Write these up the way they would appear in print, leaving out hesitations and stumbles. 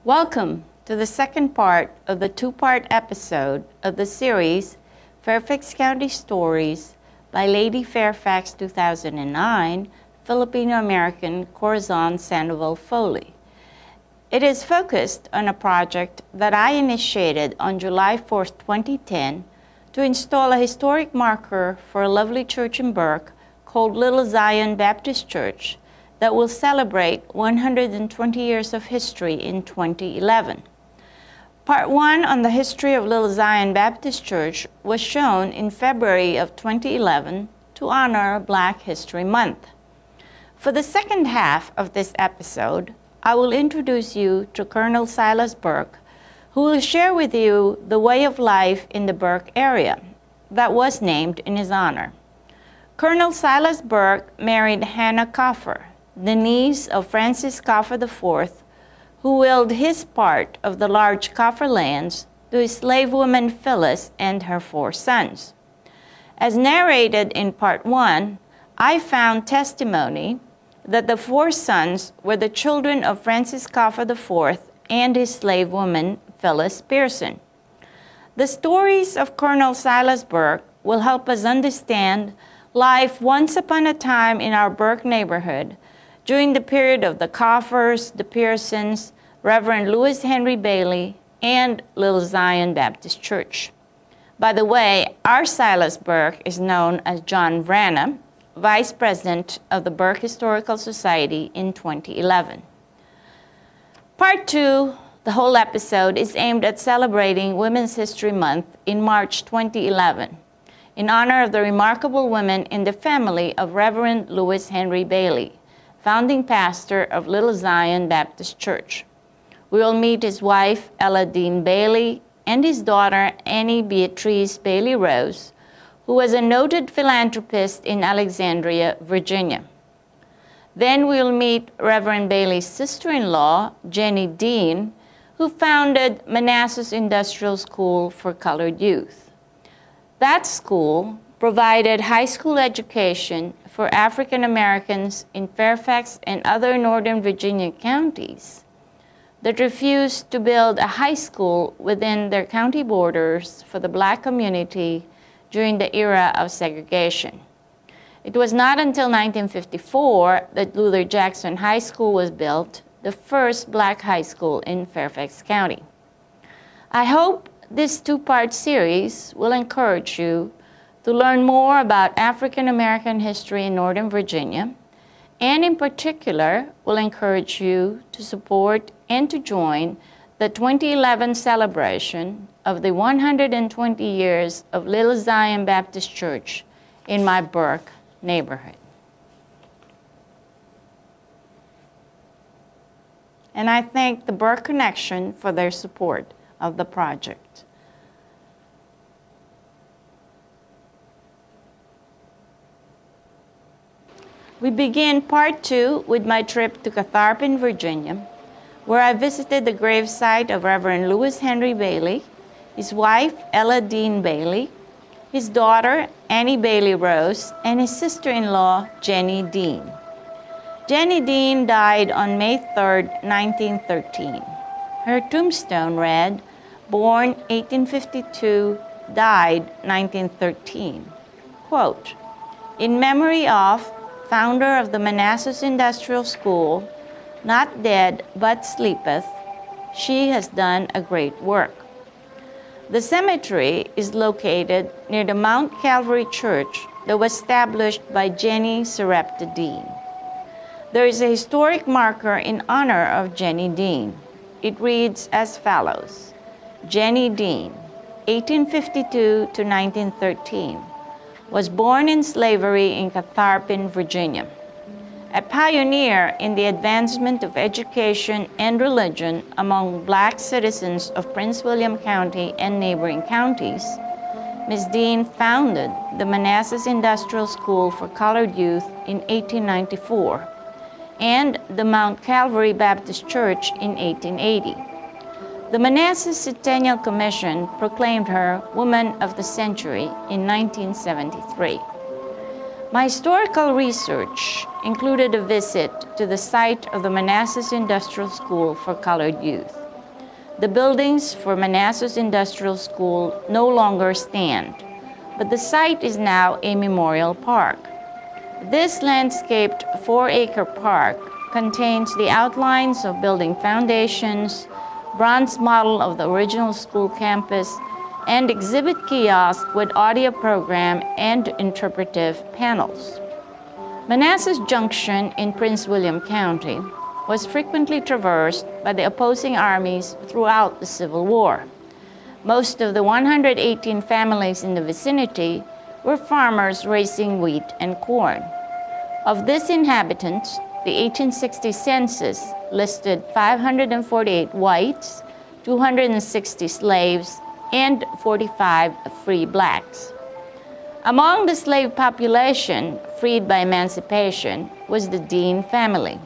Welcome to the second part of the two-part episode of the series Fairfax County Stories by Lady Fairfax 2009, Filipino-American Corazon Sandoval Foley. It is focused on a project that I initiated on July 4, 2010 to install a historic marker for a lovely church in Burke called Little Zion Baptist Church that will celebrate 120 years of history in 2011. Part 1 on the history of Little Zion Baptist Church was shown in February of 2011 to honor Black History Month. For the second half of this episode, I will introduce you to Colonel Silas Burke, who will share with you the way of life in the Burke area that was named in his honor. Colonel Silas Burke married Hannah Coffer, the niece of Francis Coffer IV, who willed his part of the large Coffer lands to his slave woman Phyllis and her 4 sons. As narrated in Part 1, I found testimony that the 4 sons were the children of Francis Coffer IV and his slave woman Phyllis Pearson. The stories of Colonel Silas Burke will help us understand life once upon a time in our Burke neighborhood during the period of the Coffers, the Pearsons, Reverend Lewis Henry Bailey, and Little Zion Baptist Church. By the way, our Silas Burke is known as John Vrana, Vice President of the Burke Historical Society in 2011. Part 2, the whole episode, is aimed at celebrating Women's History Month in March 2011 in honor of the remarkable women in the family of Reverend Lewis Henry Bailey, founding pastor of Little Zion Baptist Church. We will meet his wife, Ella Dean Bailey, and his daughter, Annie Beatrice Bailey Rose, who was a noted philanthropist in Alexandria, Virginia. Then we'll meet Reverend Bailey's sister-in-law, Jenny Dean, who founded Manassas Industrial School for Colored Youth. That school provided high school education for African Americans in Fairfax and other Northern Virginia counties that refused to build a high school within their county borders for the Black community during the era of segregation. It was not until 1954 that Luther Jackson High School was built, the first Black high school in Fairfax County. I hope this two-part series will encourage you to learn more about African American history in Northern Virginia, and in particular will encourage you to support and to join the 2011 celebration of the 120 years of Little Zion Baptist Church in my Burke neighborhood. And I thank the Burke Connection for their support of the project. We begin Part 2 with my trip to Catharpin, Virginia, where I visited the gravesite of Reverend Lewis Henry Bailey, his wife, Ella Dean Bailey, his daughter, Annie Bailey Rose, and his sister-in-law, Jenny Dean. Jenny Dean died on May 3, 1913. Her tombstone read, "Born 1852, died 1913." Quote, "In memory of founder of the Manassas Industrial School, not dead but sleepeth, she has done a great work." The cemetery is located near the Mount Calvary Church that was established by Jenny Sarepta Dean. There is a historic marker in honor of Jenny Dean. It reads as follows: Jenny Dean, 1852 to 1913. Was born in slavery in Catharpin, Virginia. A pioneer in the advancement of education and religion among Black citizens of Prince William County and neighboring counties, Ms. Dean founded the Manassas Industrial School for Colored Youth in 1894 and the Mount Calvary Baptist Church in 1880. The Manassas Centennial Commission proclaimed her Woman of the Century in 1973. My historical research included a visit to the site of the Manassas Industrial School for Colored Youth. The buildings for Manassas Industrial School no longer stand, but the site is now a memorial park. This landscaped 4-acre park contains the outlines of building foundations, bronze model of the original school campus, and exhibit kiosk with audio program and interpretive panels. Manassas Junction in Prince William County was frequently traversed by the opposing armies throughout the Civil War. Most of the 118 families in the vicinity were farmers raising wheat and corn. Of these inhabitants, the 1860 census listed 548 whites, 260 slaves, and 45 free blacks. Among the slave population freed by emancipation was the Dean family.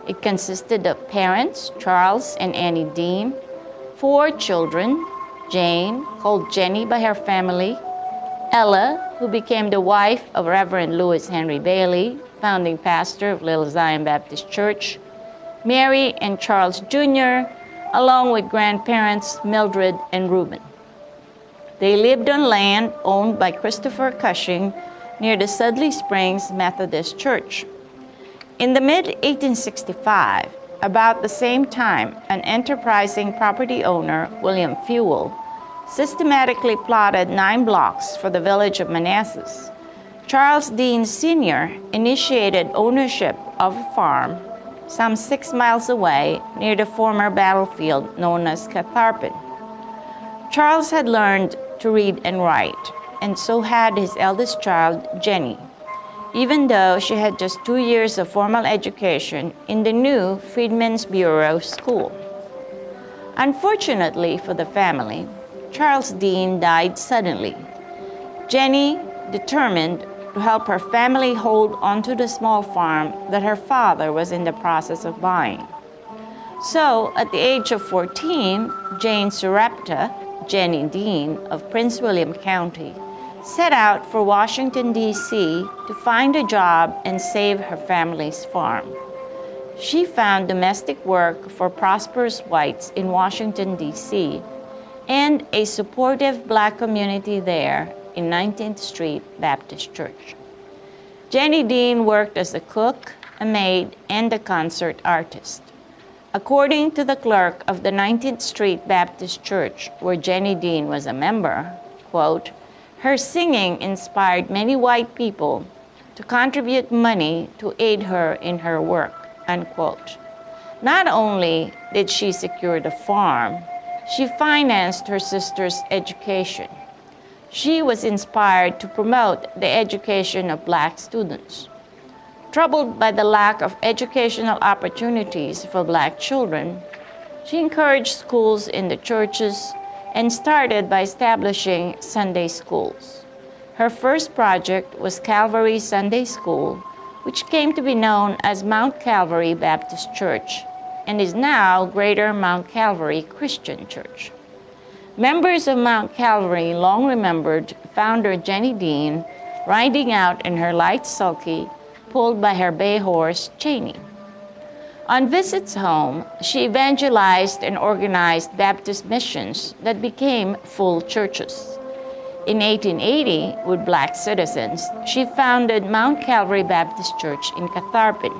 It consisted of parents, Charles and Annie Dean, 4 children, Jane, called Jenny by her family, Ella, who became the wife of Reverend Lewis Henry Bailey, founding pastor of Little Zion Baptist Church, Mary and Charles Jr., along with grandparents Mildred and Reuben. They lived on land owned by Christopher Cushing near the Sudley Springs Methodist Church. In the mid-1865, about the same time, an enterprising property owner, William Fewell, systematically plotted 9 blocks for the village of Manassas. Charles Dean Sr. initiated ownership of a farm some 6 miles away near the former battlefield known as Catharpin. Charles had learned to read and write, and so had his eldest child, Jenny, even though she had just 2 years of formal education in the new Freedmen's Bureau School. Unfortunately for the family, Charles Dean died suddenly. Jenny, determined to help her family hold onto the small farm that her father was in the process of buying. So, at the age of 14, Jane Surrepta, Jenny Dean of Prince William County, set out for Washington, D.C. to find a job and save her family's farm. She found domestic work for prosperous whites in Washington, D.C., and a supportive black community there in 19th Street Baptist Church. Jenny Dean worked as a cook, a maid, and a concert artist. According to the clerk of the 19th Street Baptist Church, where Jenny Dean was a member, quote, her singing inspired many white people to contribute money to aid her in her work, unquote. Not only did she secure the farm, she financed her sister's education. She was inspired to promote the education of black students. Troubled by the lack of educational opportunities for black children, she encouraged schools in the churches and started by establishing Sunday schools. Her first project was Calvary Sunday School, which came to be known as Mount Calvary Baptist Church and is now Greater Mount Calvary Christian Church. Members of Mount Calvary long remembered founder Jenny Dean riding out in her light sulky, pulled by her bay horse, Cheney. On visits home, she evangelized and organized Baptist missions that became full churches. In 1880, with black citizens, she founded Mount Calvary Baptist Church in Catharpin.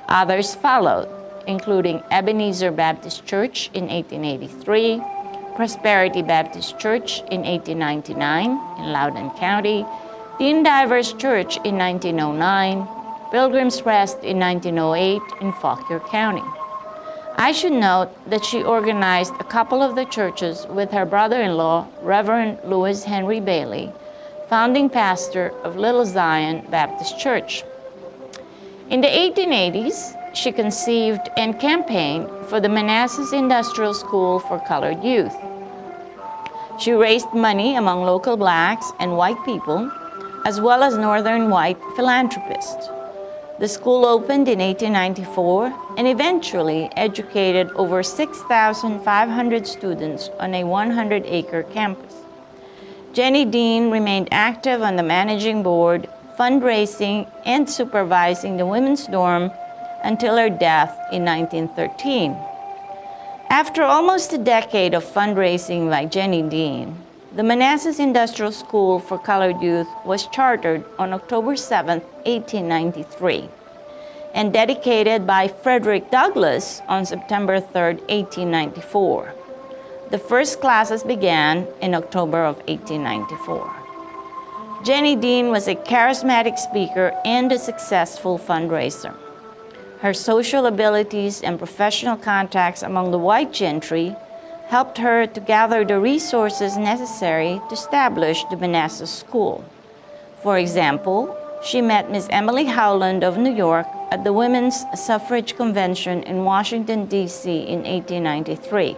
Others followed, including Ebenezer Baptist Church in 1883, Prosperity Baptist Church in 1899 in Loudoun County, Dean Divers Church in 1909, Pilgrim's Rest in 1908 in Fauquier County. I should note that she organized a couple of the churches with her brother-in-law, Reverend Lewis Henry Bailey, founding pastor of Little Zion Baptist Church. In the 1880s, she conceived and campaigned for the Manassas Industrial School for Colored Youth. She raised money among local blacks and white people, as well as northern white philanthropists. The school opened in 1894 and eventually educated over 6,500 students on a 100-acre campus. Jenny Dean remained active on the managing board, fundraising, and supervising the women's dorm until her death in 1913. After almost a decade of fundraising by Jenny Dean, the Manassas Industrial School for Colored Youth was chartered on October 7, 1893, and dedicated by Frederick Douglass on September 3, 1894. The first classes began in October of 1894. Jenny Dean was a charismatic speaker and a successful fundraiser. Her social abilities and professional contacts among the white gentry helped her to gather the resources necessary to establish the Manassas School. For example, she met Miss Emily Howland of New York at the Women's Suffrage Convention in Washington, D.C. in 1893.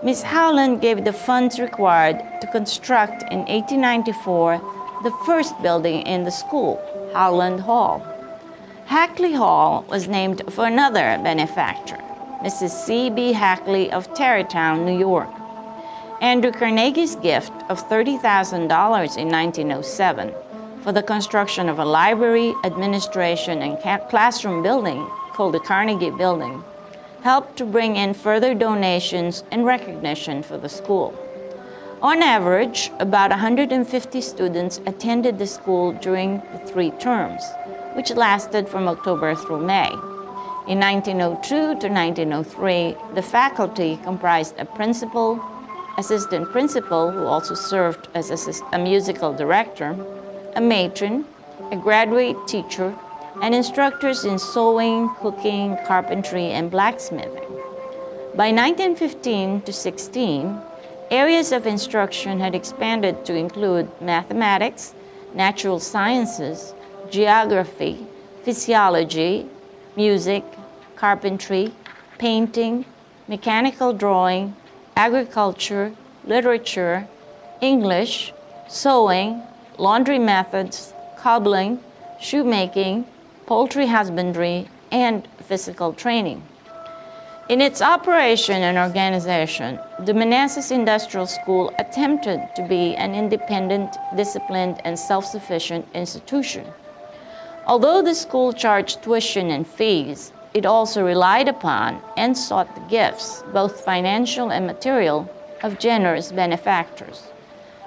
Ms. Howland gave the funds required to construct in 1894 the first building in the school, Howland Hall. Hackley Hall was named for another benefactor, Mrs. C.B. Hackley of Tarrytown, New York. Andrew Carnegie's gift of $30,000 in 1907 for the construction of a library, administration, and classroom building called the Carnegie Building helped to bring in further donations and recognition for the school. On average, about 150 students attended the school during the 3 terms, which lasted from October through May. In 1902 to 1903, the faculty comprised a principal, assistant principal, who also served as a musical director, a matron, a graduate teacher, and instructors in sewing, cooking, carpentry, and blacksmithing. By 1915 to 16, areas of instruction had expanded to include mathematics, natural sciences, geography, physiology, music, carpentry, painting, mechanical drawing, agriculture, literature, English, sewing, laundry methods, cobbling, shoemaking, poultry husbandry, and physical training. In its operation and organization, the Manassas Industrial School attempted to be an independent, disciplined, and self-sufficient institution. Although the school charged tuition and fees, it also relied upon and sought the gifts, both financial and material, of generous benefactors.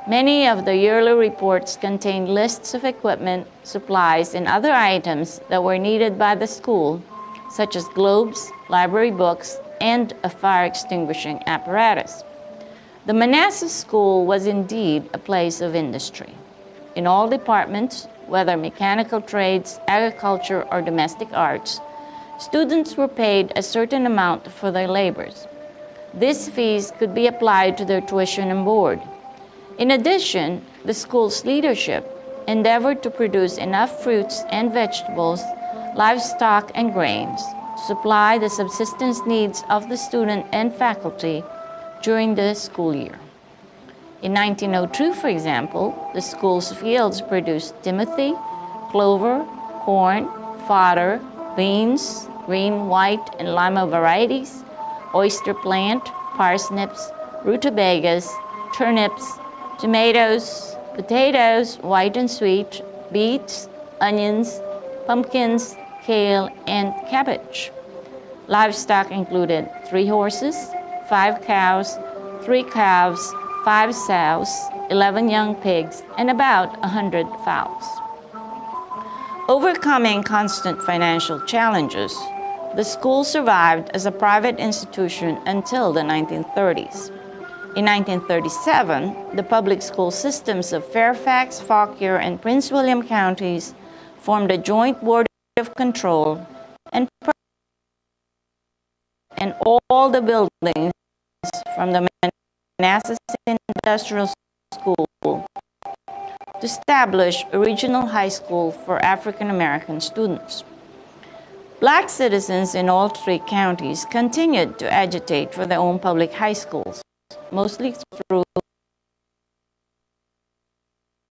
Many of the yearly reports contained lists of equipment, supplies, and other items that were needed by the school, such as globes, library books, and a fire extinguishing apparatus. The Manassas School was indeed a place of industry. In all departments, whether mechanical trades, agriculture, or domestic arts, students were paid a certain amount for their labors. These fees could be applied to their tuition and board. In addition, the school's leadership endeavored to produce enough fruits and vegetables, livestock, and grains to supply the subsistence needs of the student and faculty during the school year. In 1902, for example, the school's fields produced timothy, clover, corn, fodder, beans, green, white, and lima varieties, oyster plant, parsnips, rutabagas, turnips, tomatoes, potatoes, white and sweet, beets, onions, pumpkins, kale, and cabbage. Livestock included 3 horses, 5 cows, 3 calves, 5 sows, 11 young pigs, and about 100 fowls. Overcoming constant financial challenges, the school survived as a private institution until the 1930s. In 1937, the public school systems of Fairfax, Fauquier, and Prince William counties formed a joint board of control and all the buildings from the Manassas Industrial School to establish a regional high school for African American students. Black citizens in all 3 counties continued to agitate for their own public high schools, mostly through